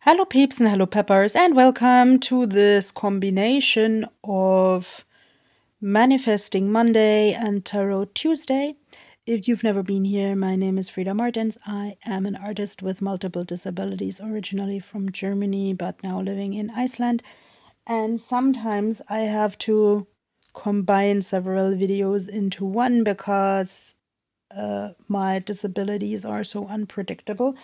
Hello, peeps and hello, peppers, and welcome to this combination of Manifesting Monday and Tarot Tuesday. If you've never been here, my name is Frida Martins. I am an artist with multiple disabilities, originally from Germany, but now living in Iceland. And sometimes I have to combine several videos into one because my disabilities are so unpredictable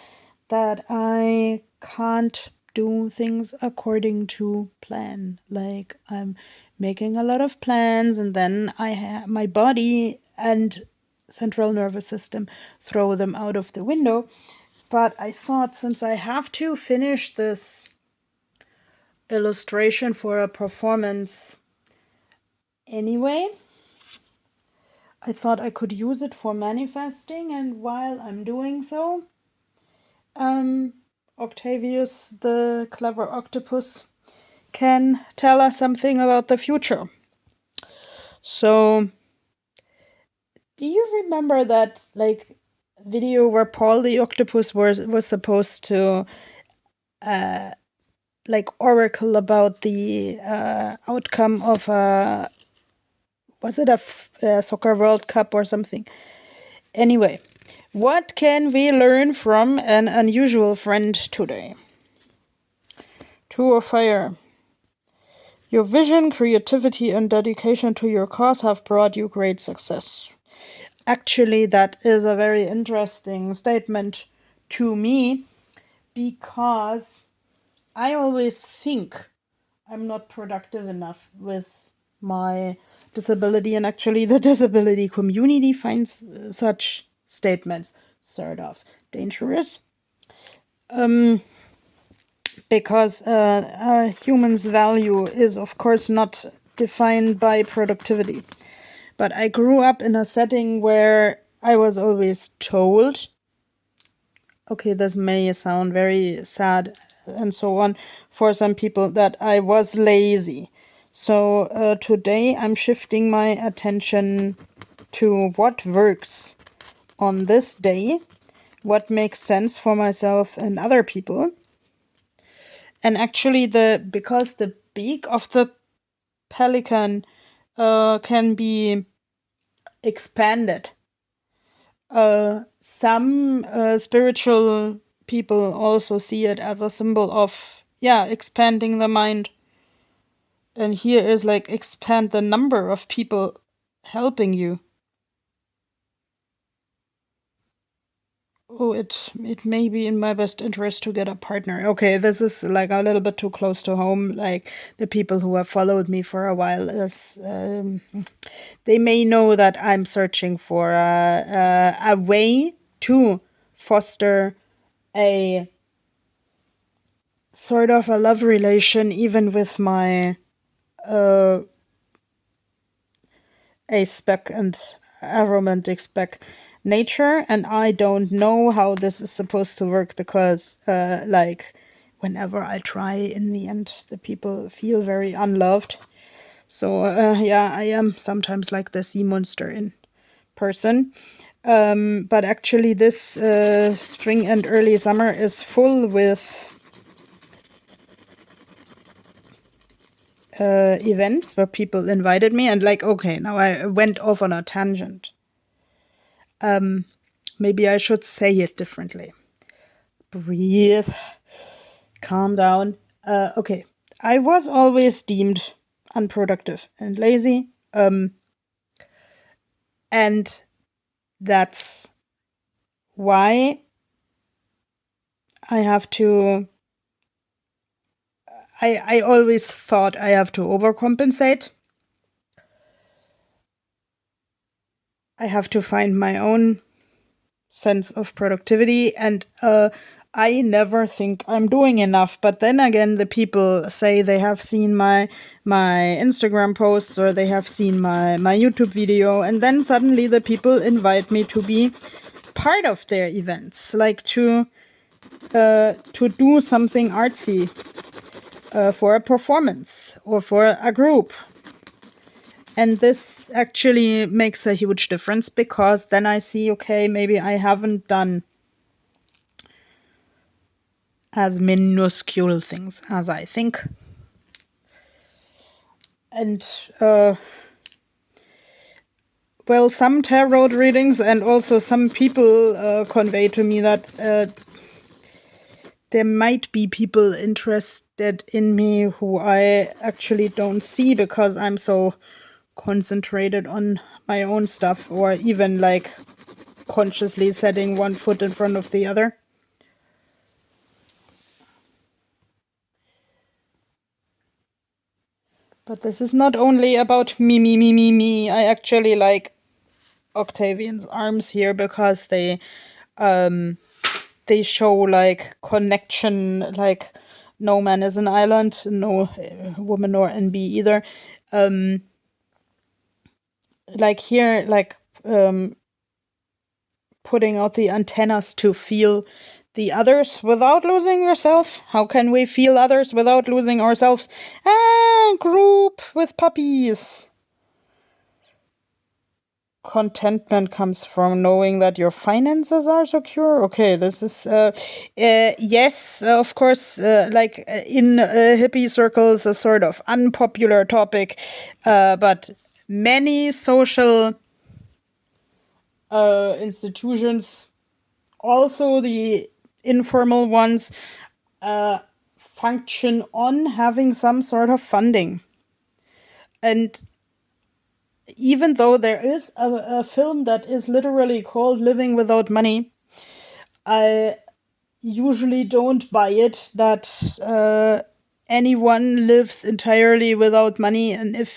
that I can't do things according to plan. Like I'm making a lot of plans and then my body and central nervous system throw them out of the window. But I thought, since I have to finish this illustration for a performance anyway, I thought I could use it for manifesting, and while I'm doing so, Octavius, the clever octopus, can tell us something about the future. So, do you remember that video where Paul the octopus was supposed to oracle about the outcome of was it a soccer World Cup or something? Anyway, what can we learn from an unusual friend today? Two of Fire. Your vision, creativity, and dedication to your cause have brought you great success. Actually, that is a very interesting statement to me, because I always think I'm not productive enough with my disability, and actually the disability community finds such statements sort of dangerous. Because a human's value is, of course, not defined by productivity. But I grew up in a setting where I was always told, okay, this may sound very sad and so on for some people, that I was lazy. So today I'm shifting my attention to what works on this day, what makes sense for myself and other people. And actually, because the beak of the pelican can be expanded. Some spiritual people also see it as a symbol of, expanding the mind. And here is expand the number of people helping you. Oh, it may be in my best interest to get a partner. Okay, this is a little bit too close to home. Like, the people who have followed me for a while they may know that I'm searching for a way to foster a sort of a love relation, even with my a-spec and aromantic spec nature. And I don't know how this is supposed to work, because whenever I try, in the end the people feel very unloved. So I am sometimes like the sea monster in person. But actually this spring and early summer is full with events where people invited me, and okay, now I went off on a tangent. Maybe I should say it differently. Breathe. Calm down. Okay. I was always deemed unproductive and lazy. And that's why I have to. I always thought I have to overcompensate. I have to find my own sense of productivity, and I never think I'm doing enough. But then again, the people say they have seen my Instagram posts, or they have seen my YouTube video, and then suddenly the people invite me to be part of their events, like to do something artsy for a performance or for a group. And this actually makes a huge difference, because then I see, okay, maybe I haven't done as minuscule things as I think. And well, some tarot readings and also some people convey to me that there might be people interested in me who I actually don't see because I'm so concentrated on my own stuff, or even like consciously setting one foot in front of the other. But this is not only about me. I actually like Octavian's arms here because they show like connection, like no man is an island, no woman or NB either. Like here, like putting out the antennas to feel the others without losing yourself. How can we feel others without losing ourselves? And group with puppies. Contentment comes from knowing that your finances are secure. Okay, this is yes, of course, like in hippie circles, a sort of unpopular topic, but many social institutions, also the informal ones, function on having some sort of funding. And even though there is a film that is literally called Living Without Money, I usually don't buy it that anyone lives entirely without money, and if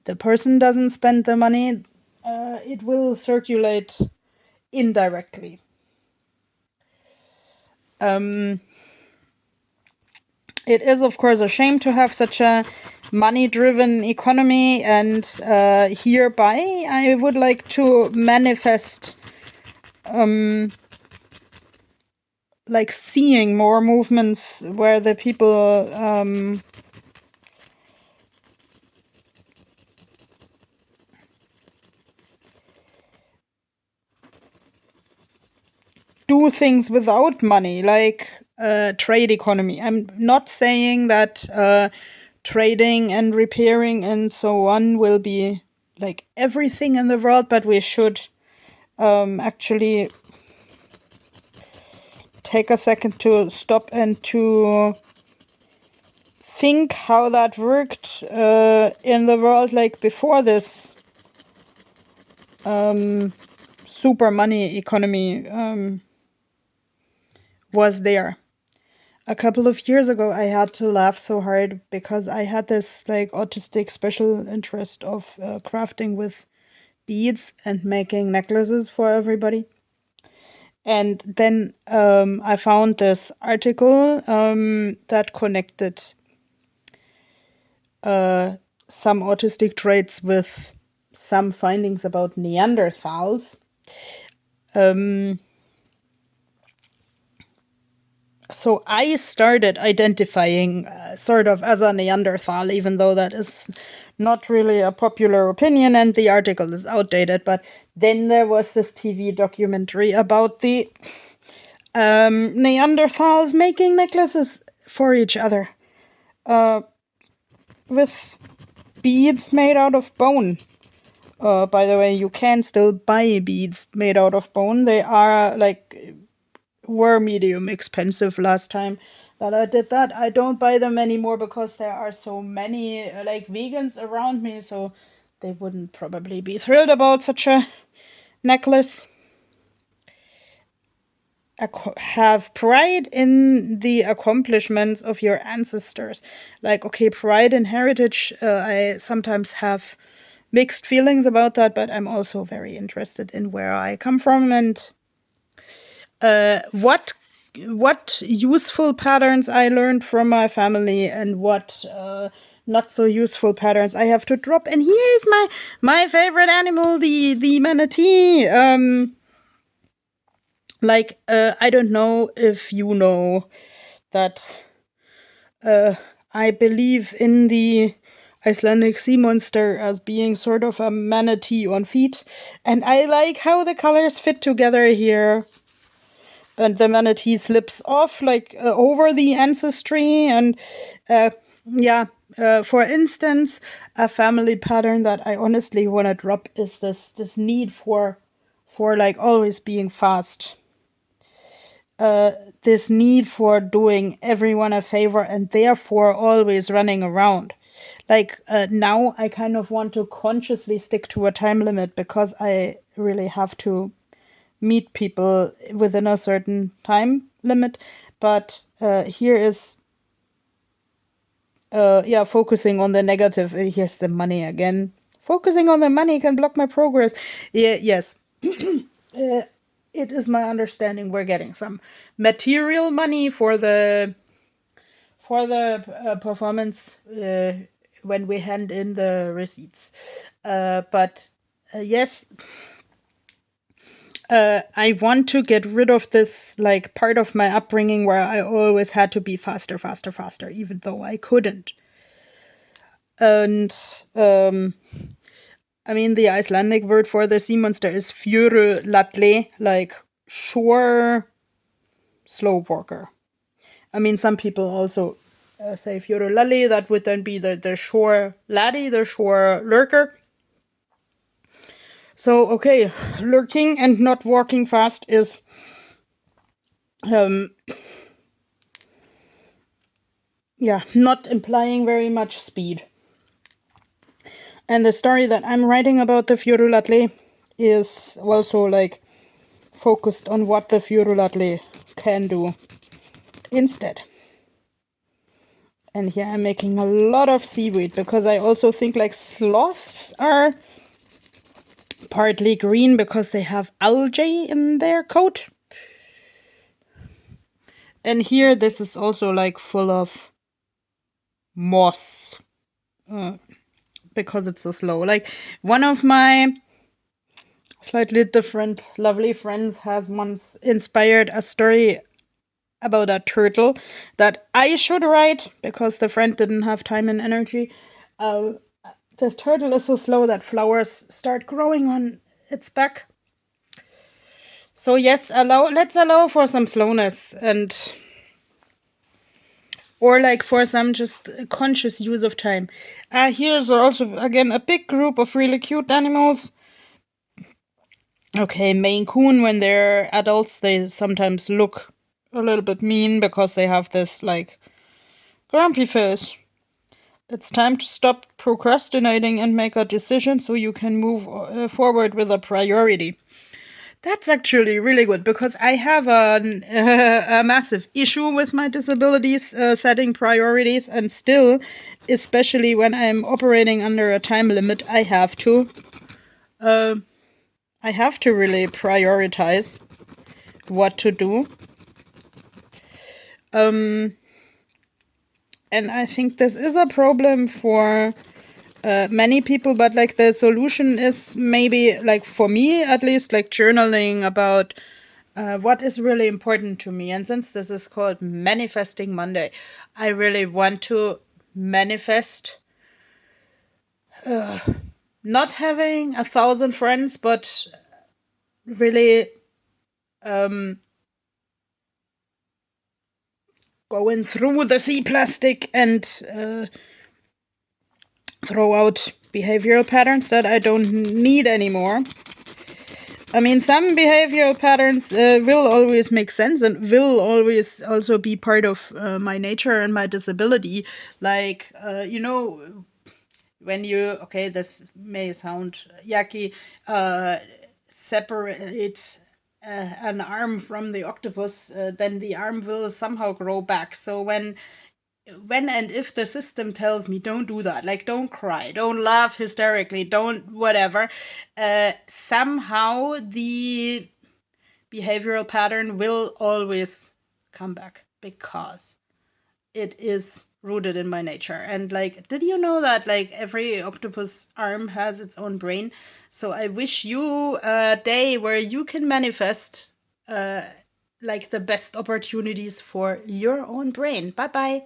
the person doesn't spend the money, it will circulate indirectly. It is, of course, a shame to have such a money-driven economy, and hereby I would like to manifest like seeing more movements where the people do things without money, like trade economy. I'm not saying that trading and repairing and so on will be like everything in the world, but we should actually take a second to stop and to think how that worked in the world, like before this super money economy was there. A couple of years ago, I had to laugh so hard because I had this like autistic special interest of crafting with beads and making necklaces for everybody. And then I found this article that connected some autistic traits with some findings about Neanderthals. So I started identifying sort of as a Neanderthal, even though that is not really a popular opinion and the article is outdated. But then there was this TV documentary about the Neanderthals making necklaces for each other with beads made out of bone. By the way, you can still buy beads made out of bone. They are were medium expensive last time that I did that. I don't buy them anymore because there are so many like vegans around me, so they wouldn't probably be thrilled about such a necklace. Have pride in the accomplishments of your ancestors. Like, okay, pride in heritage, I sometimes have mixed feelings about that, but I'm also very interested in where I come from and what useful patterns I learned from my family and what not so useful patterns I have to drop. And here is my favorite animal, the manatee. I don't know if you know that I believe in the Icelandic sea monster as being sort of a manatee on feet, and I like how the colors fit together here. and the manatee slips off like over the ancestry. And for instance, a family pattern that I honestly want to drop is this need for like always being fast. This need for doing everyone a favor and therefore always running around. Like now I kind of want to consciously stick to a time limit because I really have to meet people within a certain time limit. But here is focusing on the negative. Here's the money again. Focusing on the money can block my progress. Yes. It is my understanding we're getting some material money for the performance when we hand in the receipts. But yes, I want to get rid of this like part of my upbringing where I always had to be faster, even though I couldn't. And I mean, the Icelandic word for the sea monster is fjörulalle, like shore slow walker. I mean, some people also say fjörulalle, that would then be the shore laddie, the shore lurker. So, okay, lurking and not walking fast is not implying very much speed. And the story that I'm writing about the fjörulalle is also like focused on what the fjörulalle can do instead. And here I'm making a lot of seaweed because I also think like sloths are partly green because they have algae in their coat. And here this is also like full of moss because it's so slow. Like one of my slightly different lovely friends has once inspired a story about a turtle that I should write because the friend didn't have time and energy. The turtle is so slow that flowers start growing on its back. So yes, let's allow for some slowness and or like for some just conscious use of time. Here's also again a big group of really cute animals. Okay, Maine Coon, when they're adults, they sometimes look a little bit mean because they have this like grumpy face. It's time to stop procrastinating and make a decision so you can move forward with a priority. That's actually really good because I have a massive issue with my disabilities setting priorities, and still, especially when I'm operating under a time limit, I have to really prioritize what to do. And I think this is a problem for many people, but like the solution is maybe like for me at least like journaling about what is really important to me. And since this is called Manifesting Monday, I really want to manifest not having 1,000 friends, but really going through the sea plastic and throw out behavioral patterns that I don't need anymore. I mean, some behavioral patterns will always make sense and will always also be part of my nature and my disability. Like, when you, okay, this may sound yucky, separate an arm from the octopus, then the arm will somehow grow back. So when and if the system tells me don't do that, like don't cry, don't laugh hysterically, don't whatever, somehow the behavioral pattern will always come back because it is rooted in my nature. And like, did you know that like every octopus arm has its own brain? So I wish you a day where you can manifest like the best opportunities for your own brain. Bye bye.